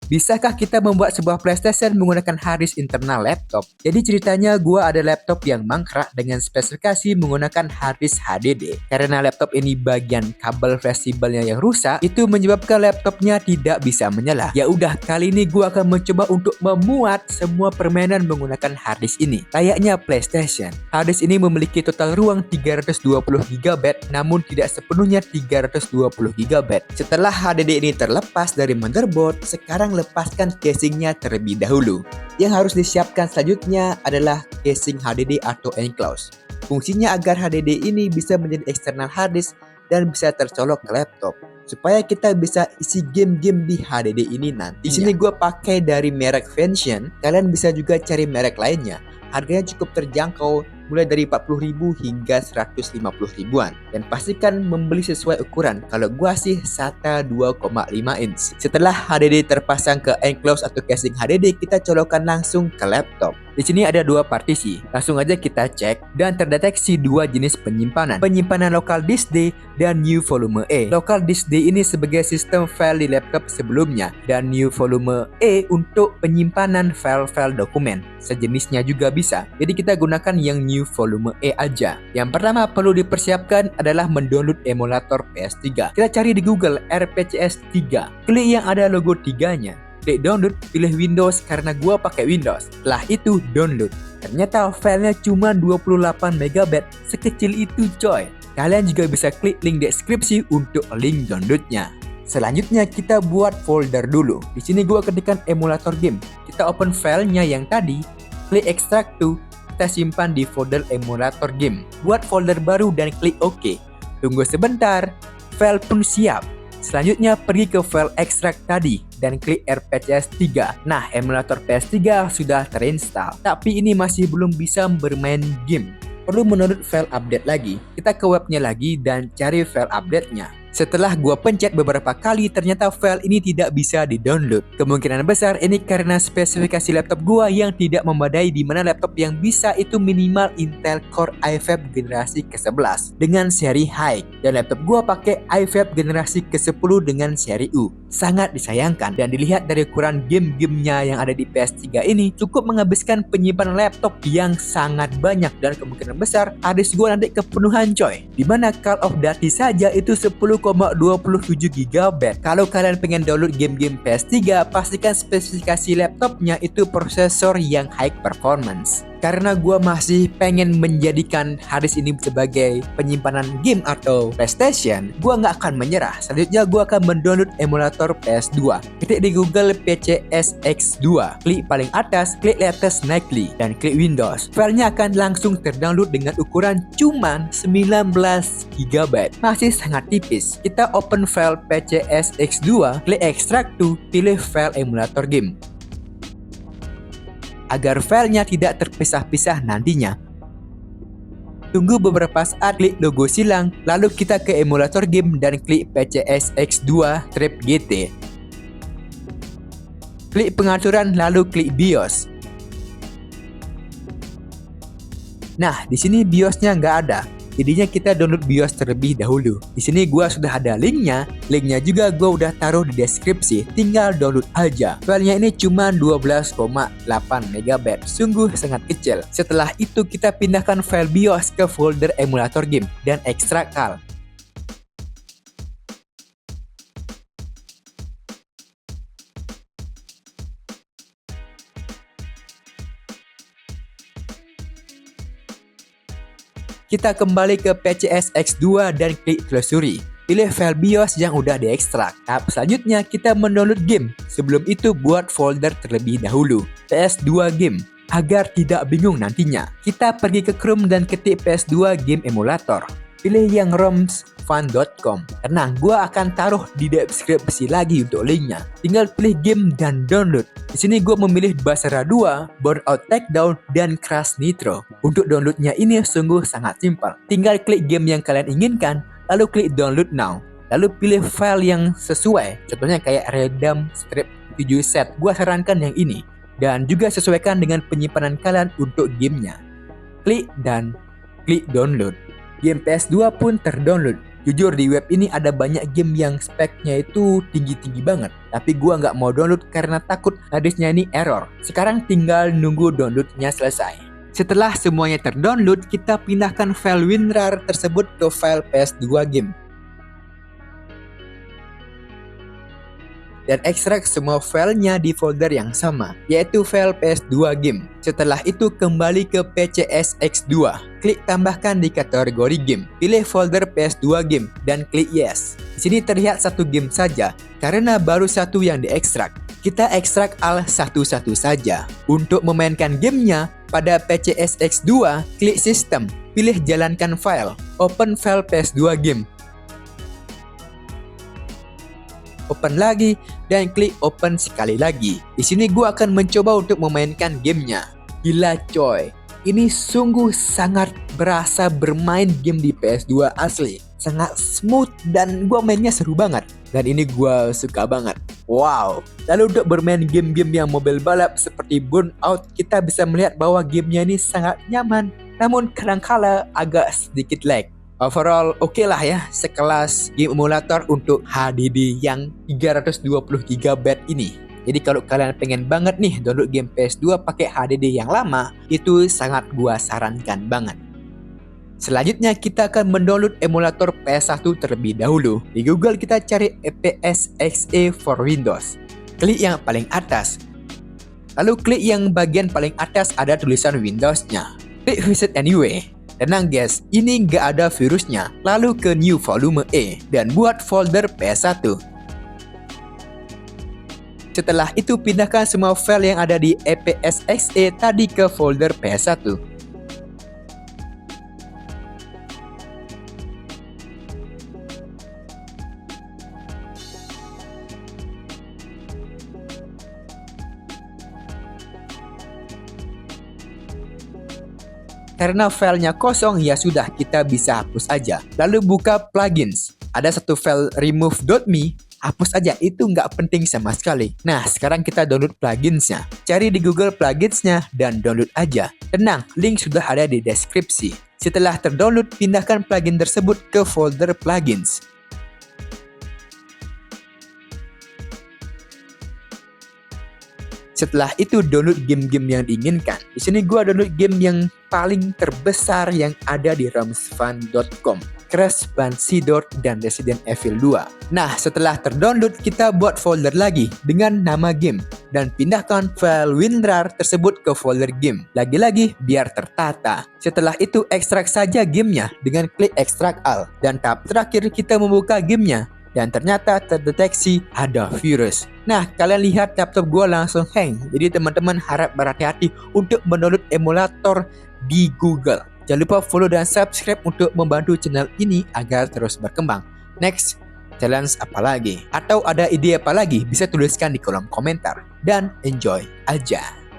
Bisakah kita membuat sebuah PlayStation menggunakan hard disk internal laptop? Jadi ceritanya gua ada laptop yang mangkrak dengan spesifikasi menggunakan hard disk HDD. Karena laptop ini bagian kabel fleksibelnya yang rusak, itu menyebabkan laptopnya tidak bisa menyala. Ya udah, kali ini gua akan mencoba untuk memuat semua permainan menggunakan hard disk ini. Layaknya PlayStation. Hard disk ini memiliki total ruang 320 GB, namun tidak sepenuhnya 320 GB. Setelah HDD ini terlepas dari motherboard, sekarang lepaskan casingnya terlebih dahulu. Yang harus disiapkan selanjutnya adalah casing HDD atau enclose. Fungsinya agar HDD ini bisa menjadi eksternal hard disk dan bisa tercolok ke laptop, supaya kita bisa isi game-game di HDD ini nanti. Di sini gue pakai dari merek Vention. Kalian bisa juga cari merek lainnya. Harganya cukup terjangkau, mulai dari 40.000 hingga 150 ribuan. Dan pastikan membeli sesuai ukuran. Kalau gua sih SATA 2,5 inch. Setelah HDD terpasang ke enclose atau casing HDD, kita colokkan langsung ke laptop. Di sini ada dua partisi. Langsung aja kita cek dan terdeteksi dua jenis penyimpanan. Penyimpanan local disk D dan new volume E. Local disk D ini sebagai sistem file di laptop sebelumnya, dan new volume E untuk penyimpanan file-file dokumen. Sejenisnya juga bisa. Jadi kita gunakan yang new volume E aja. Yang pertama perlu dipersiapkan adalah mendownload emulator PS3. Kita cari di Google RPCS 3. Klik yang ada logo 3-nya. Klik download, pilih Windows karena gua pakai Windows. Setelah itu download. Ternyata filenya cuma 28 MB. Sekecil itu coy. Kalian juga bisa klik link deskripsi untuk link downloadnya. Selanjutnya kita buat folder dulu. Di sini gua ketikkan emulator game. Kita open filenya yang tadi, klik extract to, kita simpan di folder emulator game. Buat folder baru dan klik OK. Tunggu sebentar, file pun siap. Selanjutnya pergi ke file extract tadi dan klik RPCS 3. Nah, emulator PS3 sudah terinstall, tapi ini masih belum bisa bermain game. Perlu mendownload file update lagi. Kita ke webnya lagi dan cari file update-nya. Setelah gua pencet beberapa kali, ternyata file ini tidak bisa di-download. Kemungkinan besar ini karena spesifikasi laptop gua yang tidak memadai, di mana laptop yang bisa itu minimal Intel Core i5 generasi ke-11 dengan seri high, dan laptop gua pakai i5 generasi ke-10 dengan seri U. Sangat disayangkan, dan dilihat dari ukuran game-gamenya yang ada di PS3 ini cukup menghabiskan penyimpanan laptop yang sangat banyak, dan kemungkinan besar hard disk gua nanti kepenuhan coy. Dimana Call of Duty saja itu 10,27 GB. Kalau kalian pengen download game-game PS3, pastikan spesifikasi laptopnya itu prosesor yang high performance. Karena gua masih pengen menjadikan hard disk ini sebagai penyimpanan game atau PlayStation, gua nggak akan menyerah. Selanjutnya gua akan mendownload emulator PS2. Ketik di Google PCSX2, klik paling atas, klik latest nightly, dan klik Windows. Filenya akan langsung terdownload dengan ukuran cuman 19 GB. Masih sangat tipis. Kita open file PCSX2, klik extract to, pilih file emulator game. Agar filenya tidak terpisah-pisah nantinya. Tunggu beberapa saat, klik logo silang, lalu kita ke emulator game dan klik PCSX2-GT. Klik pengaturan lalu klik BIOS. Nah, di sini BIOSnya nggak ada. Jadinya kita download BIOS terlebih dahulu. Di sini gua sudah ada linknya juga gua udah taruh di deskripsi. Tinggal download aja. Filenya ini cuma 12,8 MB. Sungguh sangat kecil. Setelah itu kita pindahkan file BIOS ke folder emulator game dan ekstrak CAL. Kita kembali ke PCSX2 dan klik telusuri. Pilih file BIOS yang udah diekstrak. Tahap selanjutnya kita mendownload game. Sebelum itu buat folder terlebih dahulu, PS2 game. Agar tidak bingung nantinya, kita pergi ke Chrome dan ketik PS2 game emulator. Pilih yang romsfun.com. Tenang, gua akan taruh di deskripsi lagi untuk linknya. Tinggal pilih game dan download. Di sini gua memilih Basara 2, Burnout Takedown, dan Crash Nitro. Untuk downloadnya ini sungguh sangat simpel. Tinggal klik game yang kalian inginkan, lalu klik download now. Lalu pilih file yang sesuai. Contohnya kayak Redam Strip 7 set. Gua sarankan yang ini. Dan juga sesuaikan dengan penyimpanan kalian untuk gamenya. Klik dan klik download. Game PS2 pun terdownload. Jujur di web ini ada banyak game yang speknya itu tinggi-tinggi banget. Tapi gua nggak mau download karena takut harddisknya ini error. Sekarang tinggal nunggu downloadnya selesai. Setelah semuanya terdownload, kita pindahkan file WinRAR tersebut ke file PS2 game. Dan ekstrak semua filenya di folder yang sama, yaitu file PS2 game. Setelah itu kembali ke PCSX2, klik tambahkan di kategori game, pilih folder PS2 game, dan klik yes. Di sini terlihat satu game saja, karena baru satu yang diekstrak. Kita ekstrak AL satu-satu saja. Untuk memainkan gamenya, pada PCSX2, klik sistem, pilih jalankan file, open file PS2 game. Open lagi dan klik open sekali lagi. Di sini gue akan mencoba untuk memainkan gamenya. Gila coy, ini sungguh sangat berasa bermain game di PS2 asli. Sangat smooth dan gue mainnya seru banget. Dan ini gue suka banget. Wow. Lalu untuk bermain game-game yang mobile balap seperti Burnout, kita bisa melihat bahwa gamenya ini sangat nyaman. Namun kadang-kala agak sedikit lag. Overall oke lah ya, sekelas game emulator untuk HDD yang 320 GB ini. Jadi kalau kalian pengen banget nih download game PS2 pakai HDD yang lama, itu sangat gua sarankan banget. Selanjutnya kita akan mendownload emulator PS1 terlebih dahulu. Di Google kita cari EPS-XE for Windows. Klik yang paling atas. Lalu klik yang bagian paling atas ada tulisan Windows-nya. Klik Visit Anyway. Tenang guys, ini nggak ada virusnya. Lalu ke New Volume E dan buat folder PS1. Setelah itu pindahkan semua file yang ada di EPS-XE tadi ke folder PS1. Karena filenya kosong, ya sudah kita bisa hapus aja. Lalu buka plugins. Ada satu file remove.me, hapus aja, itu nggak penting sama sekali. Nah, sekarang kita download pluginsnya. Cari di Google pluginsnya dan download aja. Tenang, link sudah ada di deskripsi. Setelah terdownload, pindahkan plugin tersebut ke folder plugins. Setelah itu download game-game yang diinginkan. Di sini gua download game yang paling terbesar yang ada di romsfan.com. Crash Banshee dan Resident Evil 2. Nah, setelah terdownload kita buat folder lagi dengan nama game dan pindahkan file WinRAR tersebut ke folder game. Lagi-lagi biar tertata. Setelah itu ekstrak saja gamenya dengan klik ekstrak AL dan tahap terakhir kita membuka gamenya. Dan ternyata terdeteksi ada virus. Nah, kalian lihat laptop gue langsung hang. Jadi teman-teman harap berhati-hati untuk mendownload emulator di Google. Jangan lupa follow dan subscribe untuk membantu channel ini agar terus berkembang. Next, challenge apa lagi? Atau ada ide apa lagi? Bisa tuliskan di kolom komentar. Dan enjoy aja.